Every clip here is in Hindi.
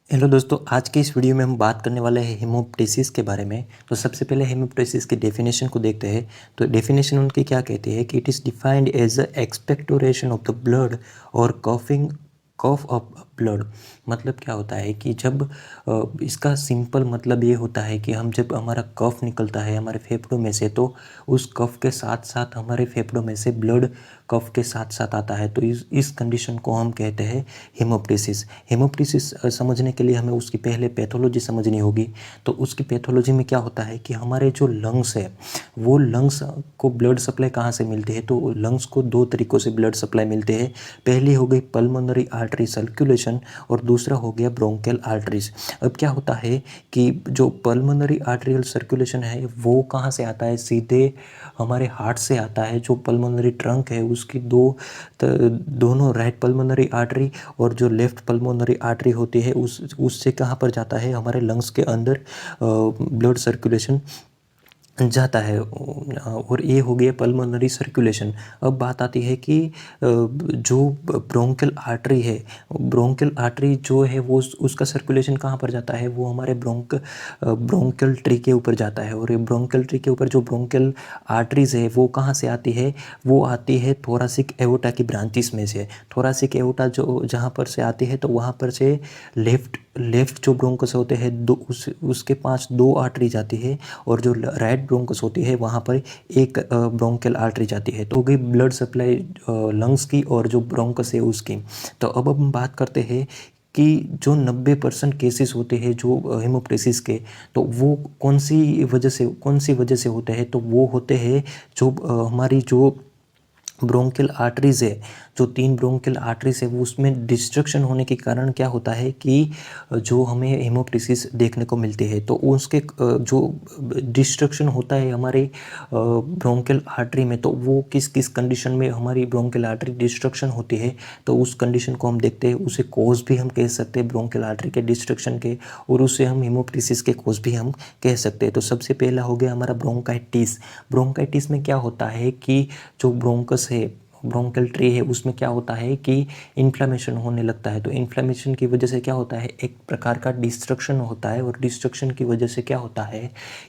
हेलो दोस्तों, आज के इस वीडियो में हम बात करने वाले हैं हेमोप्टाइसिस के बारे में। तो सबसे पहले हेमोप्टाइसिस की डेफिनेशन को देखते हैं। तो डेफिनेशन उनकी क्या कहती है कि it is defined as a expectoration of the blood और कफ ऑफ ब्लड। मतलब क्या होता है कि जब इसका सिंपल मतलब ये होता है कि हम जब हमारा कफ निकलता है हमारे फेफड़ों में से, तो उस कफ के साथ साथ हमारे फेफड़ों में से ब्लड कफ के साथ साथ आता है। तो इस कंडीशन को हम कहते हैं हेमोप्टाइसिस। हेमोप्टाइसिस समझने के लिए हमें उसकी पहले पैथोलॉजी समझनी होगी। तो उसकी पैथोलॉजी में क्या होता है कि हमारे जो लंग्स है, वो लंग्स को ब्लड सप्लाई कहाँ से मिलती है। तो लंग्स को दो तरीक़ों से ब्लड सप्लाई मिलते हैं। पहली हो गई पल्मोनरी आर्टरी सर्कुलेशन और दूसरा हो गया ब्रोंकियल आर्टरीज। अब क्या होता है कि जो पल्मोनरी आर्टरियल सर्कुलेशन है वो कहाँ से आता है, सीधे हमारे हार्ट से आता है। जो पल्मोनरी ट्रंक है उसकी दोनों राइट पल्मोनरी आर्टरी और जो लेफ़्ट पल्मोनरी आर्टरी होती है उससे कहाँ पर जाता है, हमारे लंग्स के अंदर ब्लड सर्कुलेशन जाता है। और ये हो गया पल्मोनरी सर्कुलेशन। अब बात आती है कि जो ब्रोंकियल आर्टरी है, ब्रोंकियल आर्टरी जो है वो उसका सर्कुलेशन कहाँ पर जाता है, वो हमारे ब्रोंकियल ट्री के ऊपर जाता है। और ये ब्रोंकियल ट्री के ऊपर जो ब्रोंकियल आर्टरीज है वो कहाँ से आती है, वो आती है थोरासिक एओर्टा की ब्रांचेस में से। थोरासिक एओर्टा जो जहाँ पर से आती है तो वहाँ पर से लेफ़्ट जो ब्रोंकस होते हैं उसके पास दो आर्टरी जाती है, और जो राइट ब्रोंकस होती है वहाँ पर एक ब्रोंकियल आर्टरी जाती है। तो हो गई ब्लड सप्लाई लंग्स की और जो ब्रोंकस है उसकी। तो अब हम बात करते हैं कि जो 90% केसेस होते हैं जो हेमोप्टाइसिस के, तो वो कौन सी वजह से होते हैं। तो वो होते हैं जो हमारी जो ब्रोंकियल आर्टरीज है, जो 3 ब्रोंकियल आर्टरीज है वो उसमें डिस्ट्रक्शन होने के कारण क्या होता है कि जो हमें हेमोप्टाइसिस देखने को मिलती है। तो उसके जो डिस्ट्रक्शन होता है हमारे ब्रोंकियल आर्टरी में, तो वो किस किस कंडीशन में हमारी ब्रोंकियल आर्टरी डिस्ट्रक्शन होती है, तो उस कंडीशन को हम देखते हैं। उसे कोज भी हम कह सकते हैं ब्रोंकियल आर्टरी के डिस्ट्रक्शन के, और उसे हम हेमोप्टाइसिस के कोज भी हम कह सकते हैं। तो सबसे पहला हो गया हमारा ब्रोंकाइटिस। ब्रोंकाइटिस में क्या होता है कि जो ब्रोंकस है, ब्रोंकियल ट्री है, उसमें क्या होता है कि इन्फ्लेमेशन होने लगता है। तो इन्फ्लेमेशन की वजह से क्या होता है, एक प्रकार का डिस्ट्रक्शन होता है, और डिस्ट्रक्शन की वजह से क्या होता है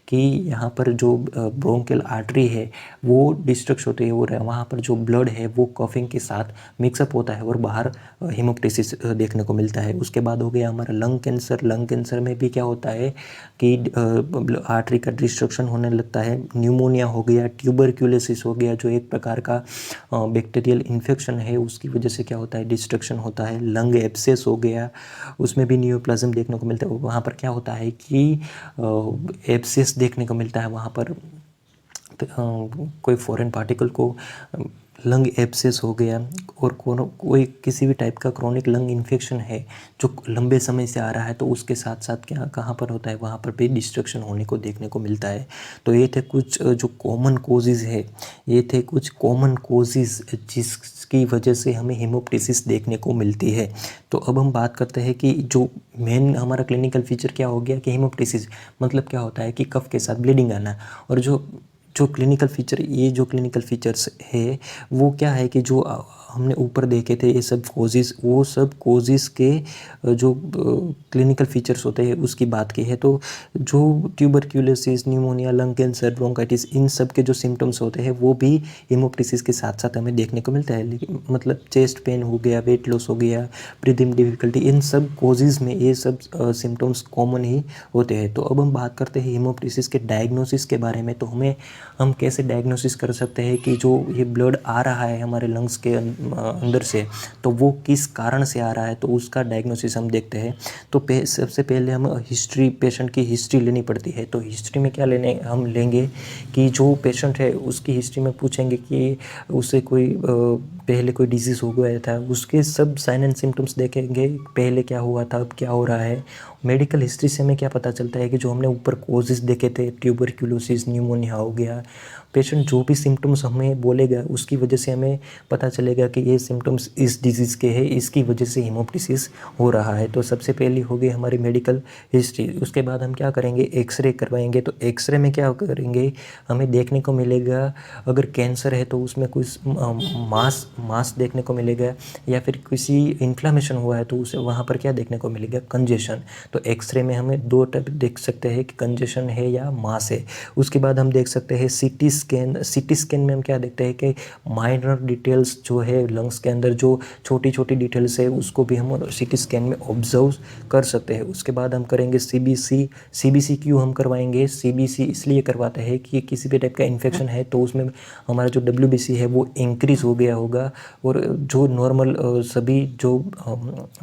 कि यहाँ पर जो ब्रोंकियल आर्टरी है वो डिस्ट्रक्ट होती है, और वहाँ पर जो ब्लड है वो कफिंग के साथ मिक्सअप होता है और बाहर हेमोप्टाइसिस देखने को मिलता है। उसके बाद हो गया हमारा लंग कैंसर। लंग कैंसर में भी क्या होता है कि आर्टरी का डिस्ट्रक्शन होने लगता है। न्यूमोनिया हो गया, ट्यूबरक्यूलोसिस हो गया, जो एक प्रकार का बैक्टीरियल इन्फेक्शन है, उसकी वजह से क्या होता है, डिस्ट्रक्शन होता है। लंग एब्सेस हो गया, उसमें भी नियोप्लाज्म देखने को मिलता है। वहाँ पर क्या होता है कि एब्सेस देखने को मिलता है वहाँ पर, कोई फॉरेन पार्टिकल को लंग एब्सेस हो गया, और कोई किसी भी टाइप का क्रोनिक लंग इन्फेक्शन है जो लंबे समय से आ रहा है, तो उसके साथ साथ क्या कहाँ पर होता है, वहाँ पर भी डिस्ट्रक्शन होने को देखने को मिलता है। तो ये थे कुछ जो कॉमन कोजेज़ है, ये थे कुछ कॉमन कोजेज़ जिसकी वजह से हमें हेमोप्टाइसिस देखने को मिलती है। तो अब हम बात करते हैं कि जो मेन हमारा क्लिनिकल फीचर क्या हो गया कि हेमोप्टाइसिस मतलब क्या होता है कि कफ के साथ ब्लीडिंग आना। और जो जो क्लिनिकल फीचर्स है वो क्या है कि जो हमने ऊपर देखे थे ये सब कोजेज़, वो सब कोजेज़ के जो क्लिनिकल फीचर्स होते हैं उसकी बात की है। तो जो tuberculosis, pneumonia, lung cancer, bronchitis, इन सब के जो सिम्टम्स होते हैं वो भी हेमोप्टाइसिस के साथ साथ हमें देखने को मिलता है। लेकिन मतलब चेस्ट पेन हो गया, वेट लॉस हो गया, ब्रीदिंग डिफिकल्टी, इन सब कोजेज़ में ये सब सिम्टम्स कॉमन ही होते हैं। तो अब हम बात करते हैं हेमोप्टाइसिस के डायग्नोसिस के बारे में। तो हम कैसे डायग्नोसिस कर सकते हैं कि जो ये ब्लड आ रहा है हमारे लंग्स के अंदर से, तो वो किस कारण से आ रहा है, तो उसका डायग्नोसिस हम देखते हैं। तो सबसे पहले हम पेशेंट की हिस्ट्री लेनी पड़ती है। तो हिस्ट्री में क्या हम लेंगे कि जो पेशेंट है उसकी हिस्ट्री में पूछेंगे कि उसे कोई पहले कोई डिजीज़ हो गया था, उसके सब साइन एंड सिम्टम्स देखेंगे, पहले क्या हुआ था, अब क्या हो रहा है, मेडिकल हिस्ट्री से हमें क्या पता चलता है कि जो हमने ऊपर कोजेस देखे थे, ट्यूबरक्यूलोसिस, न्यूमोनिया हो गया, पेशेंट जो भी सिम्टम्स हमें बोलेगा उसकी वजह से हमें पता चलेगा कि ये सिम्टम्स इस डिजीज़ के हैं, इसकी वजह से हेमोप्टिसिस हो रहा है। तो सबसे पहली हो गई हमारी मेडिकल हिस्ट्री। उसके बाद हम क्या करेंगे, एक्सरे करवाएंगे। तो एक्सरे में क्या करेंगे, हमें देखने को मिलेगा अगर कैंसर है तो उसमें कुछ मास देखने को मिलेगा, या फिर किसी इन्फ्लामेशन हुआ है तो उसे वहाँ पर क्या देखने को मिलेगा, कंजेशन। तो एक्सरे में हमें दो टाइप देख सकते हैं कि कंजेशन है या मास है। उसके बाद हम देख सकते हैं सीटी स्कैन। सीटी स्कैन में हम क्या देखते हैं कि माइनर डिटेल्स जो है लंग्स के अंदर जो छोटी छोटी डिटेल्स है उसको भी हम सीटी स्कैन में ऑब्जर्व कर सकते हैं। उसके बाद हम करेंगे सीबीसी। सीबीसी क्यों हम करवाएंगे, सीबीसी इसलिए करवाते हैं कि किसी भी टाइप का इन्फेक्शन है तो उसमें हमारा जो डब्ल्यूबीसी है वो इंक्रीज़ हो गया होगा, और जो नॉर्मल सभी जो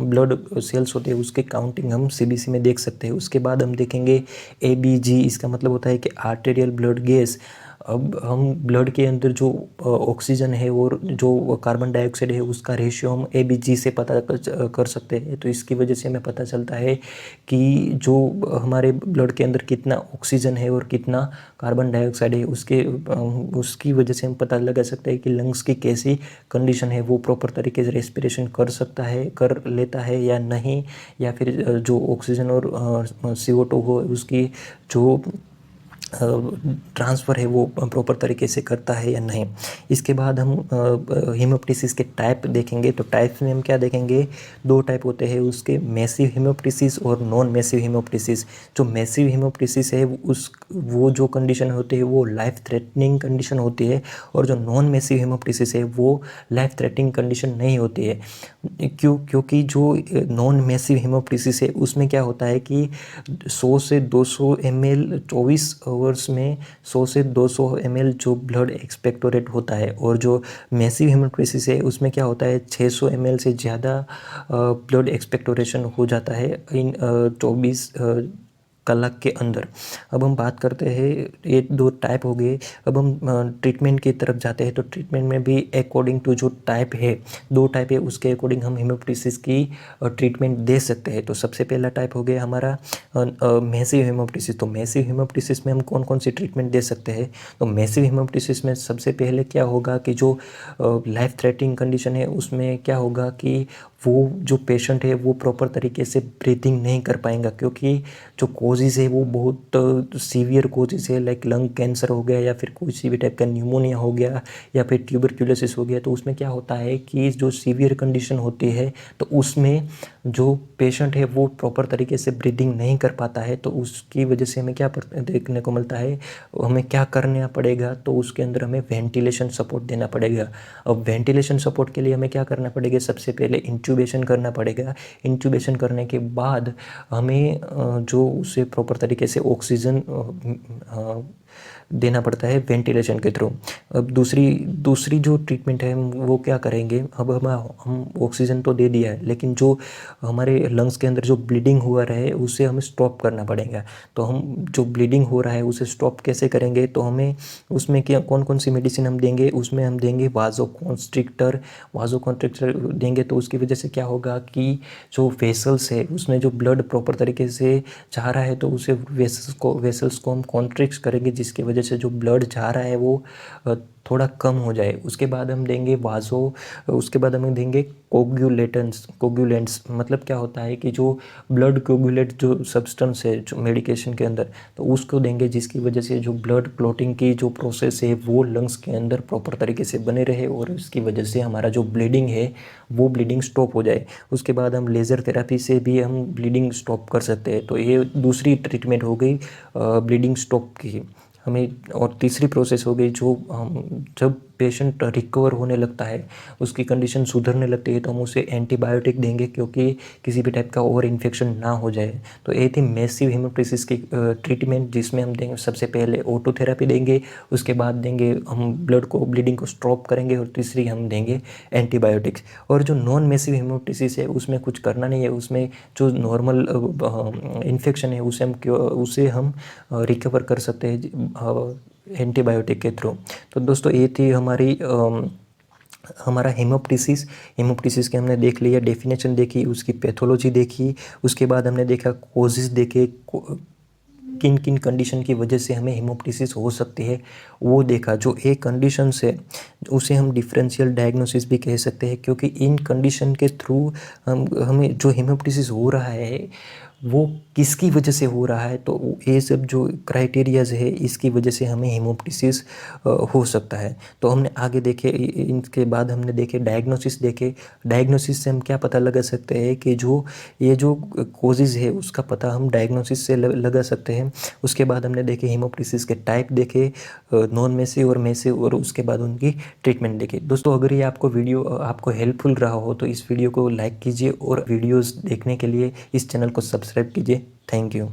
ब्लड सेल्स होते हैं उसके काउंटिंग हम सीबीसी में देख सकते हैं। उसके बाद हम देखेंगे एबीजी। इसका मतलब होता है कि आर्टेरियल ब्लड गैस। अब हम ब्लड के अंदर जो ऑक्सीजन है और जो कार्बन डाइऑक्साइड है उसका रेशियो हम एबीजी से पता कर सकते हैं। तो इसकी वजह से हमें पता चलता है कि जो हमारे ब्लड के अंदर कितना ऑक्सीजन है और कितना कार्बन डाइऑक्साइड है उसकी वजह से हम पता लगा सकते हैं कि लंग्स की कैसी कंडीशन है, वो प्रॉपर तरीके से रेस्पिरेशन कर लेता है या नहीं, या फिर जो ऑक्सीजन और CO2 हो उसकी जो ट्रांसफ़र है वो प्रॉपर तरीके से करता है या नहीं। इसके बाद हम हीमोप्टिसिस के टाइप देखेंगे। तो टाइप्स में हम क्या देखेंगे, दो टाइप होते हैं उसके, मैसिव हीमोप्टिसिस और नॉन मैसिव हीमोप्टिसिस। जो मैसिव हीमोप्टिसिस है वो जो कंडीशन होती है वो लाइफ थ्रेटनिंग कंडीशन होती है, और जो नॉन मैसिव हीमोप्टिसिस है वो लाइफ थ्रेटनिंग कंडीशन नहीं होती है। क्योंकि जो नॉन मैसिव हीमोप्टिसिस है उसमें क्या होता है कि 100 से 200 ml 24 आवर्स में 100 से 200 ml जो ब्लड एक्सपेक्टोरेट होता है, और जो मैसिव हेमोप्टिसिस है उसमें क्या होता है 600 ml से ज़्यादा ब्लड एक्सपेक्टोरेशन हो जाता है इन 24 कलाक के अंदर। अब हम बात करते हैं, ये दो टाइप हो गए। अब हम ट्रीटमेंट की तरफ जाते हैं। तो ट्रीटमेंट में भी अकॉर्डिंग टू जो टाइप है, दो टाइप है उसके अकॉर्डिंग हम हेमोप्टिसिस की ट्रीटमेंट दे सकते हैं। तो सबसे पहला टाइप हो गया हमारा मैसिव हेमोप्टिसिस। तो मैसिव हेमोप्टिसिस में हम कौन कौन सी ट्रीटमेंट दे सकते हैं, तो मैसिव हेमोप्टिसिस में सबसे पहले क्या होगा कि जो लाइफ थ्रेटनिंग कंडीशन है उसमें क्या होगा कि वो जो पेशेंट है वो प्रॉपर तरीके से ब्रीथिंग नहीं कर पाएंगा, क्योंकि जो कोजिज़ है वो बहुत सीवियर कोजिज़ है, लाइक लंग कैंसर हो गया या फिर किसी भी टाइप का न्यूमोनिया हो गया या फिर ट्यूबरक्यूलोसिस हो गया। तो उसमें क्या होता है कि जो सीवियर कंडीशन होती है तो उसमें जो पेशेंट है वो प्रॉपर तरीके से ब्रीदिंग नहीं कर पाता है। तो उसकी वजह से हमें क्या देखने को मिलता है, हमें क्या करना पड़ेगा, तो उसके अंदर हमें वेंटिलेशन सपोर्ट देना पड़ेगा। अब वेंटिलेशन सपोर्ट के लिए हमें क्या करना पड़ेगा, सबसे पहले इंट्यूबेशन करना पड़ेगा। इंट्यूबेशन करने के बाद हमें जो उसे प्रॉपर तरीके से ऑक्सीजन देना पड़ता है वेंटिलेशन के थ्रू। अब दूसरी जो ट्रीटमेंट है वो क्या करेंगे, अब हम ऑक्सीजन तो दे दिया है, लेकिन जो हमारे लंग्स के अंदर जो ब्लीडिंग हुआ रहे उसे हमें स्टॉप करना पड़ेगा। तो हम जो ब्लीडिंग हो रहा है उसे स्टॉप कैसे करेंगे, तो हमें उसमें क्या कौन कौन सी मेडिसिन हम देंगे, उसमें हम देंगे वाजोकॉन्स्ट्रिक्टर देंगे। तो उसकी वजह से क्या होगा कि जो वेसल्स है उसमें जो ब्लड प्रॉपर तरीके से जा रहा है तो उसे वेसल्स को हम कॉन्ट्रिक्ट करेंगे, जिसकी वजह से जो ब्लड जा रहा है वो थोड़ा कम हो जाए। उसके बाद हम देंगे उसके बाद हम देंगे कोगुलेंट्स। मतलब क्या होता है कि जो ब्लड कोगुलेट जो सब्सटेंस है जो मेडिकेशन के अंदर, तो उसको देंगे, जिसकी वजह से जो ब्लड क्लॉटिंग की जो प्रोसेस है वो लंग्स के अंदर प्रॉपर तरीके से बने रहे और इसकी वजह से हमारा जो ब्लीडिंग है वो ब्लीडिंग स्टॉप हो जाए। उसके बाद हम लेज़र थेरेपी से भी हम ब्लीडिंग स्टॉप कर सकते हैं। तो ये दूसरी ट्रीटमेंट हो गई ब्लीडिंग स्टॉप की हमें। और तीसरी प्रोसेस हो गई जो जब पेशेंट रिकवर होने लगता है, उसकी कंडीशन सुधरने लगती है, तो हम उसे एंटीबायोटिक देंगे क्योंकि किसी भी टाइप का और इन्फेक्शन ना हो जाए। तो ये थी मैसिव हेमोप्टिसिस की ट्रीटमेंट, जिसमें हम देंगे सबसे पहले ऑटोथेरेपी देंगे, उसके बाद देंगे हम ब्लीडिंग को स्टॉप करेंगे, और तीसरी हम देंगे एंटीबायोटिक्स। और जो नॉन मैसिव हेमोप्टिसिस है उसमें कुछ करना नहीं है, उसमें जो नॉर्मल इन्फेक्शन है उसे हम रिकवर कर सकते हैं एंटीबायोटिक के थ्रू। तो दोस्तों ये थी हमारी हमारा हेमोप्टिसिस के हमने देख लिया, डेफिनेशन देखी, उसकी पैथोलॉजी देखी, उसके बाद हमने देखा कोजेस देखे, किन किन कंडीशन की वजह से हमें हेमोप्टिसिस हो सकती है वो देखा। जो एक कंडीशन से उसे हम डिफरेंशियल डायग्नोसिस भी कह सकते हैं, क्योंकि इन कंडीशन के थ्रू हमें जो हेमोप्टिसिस हो रहा है वो किसकी वजह से हो रहा है, तो ये सब जो क्राइटेरियाज है इसकी वजह से हमें हेमोप्टिसिस हो सकता है। तो हमने आगे देखे, इनके बाद हमने देखे डायग्नोसिस देखे। डायग्नोसिस से हम क्या पता लगा सकते हैं कि ये जो कोजेज़ है उसका पता हम डायग्नोसिस से लगा सकते हैं। उसके बाद हमने देखे हेमोप्टिसिस के टाइप देखे, नॉन मैसिव और मैसिव, और उसके बाद उनकी ट्रीटमेंट देखे। दोस्तों अगर ये आपको वीडियो आपको हेल्पफुल रहा हो तो इस वीडियो को लाइक कीजिए और वीडियोस देखने के लिए इस चैनल को सब्सक्राइब कीजिए। Thank you.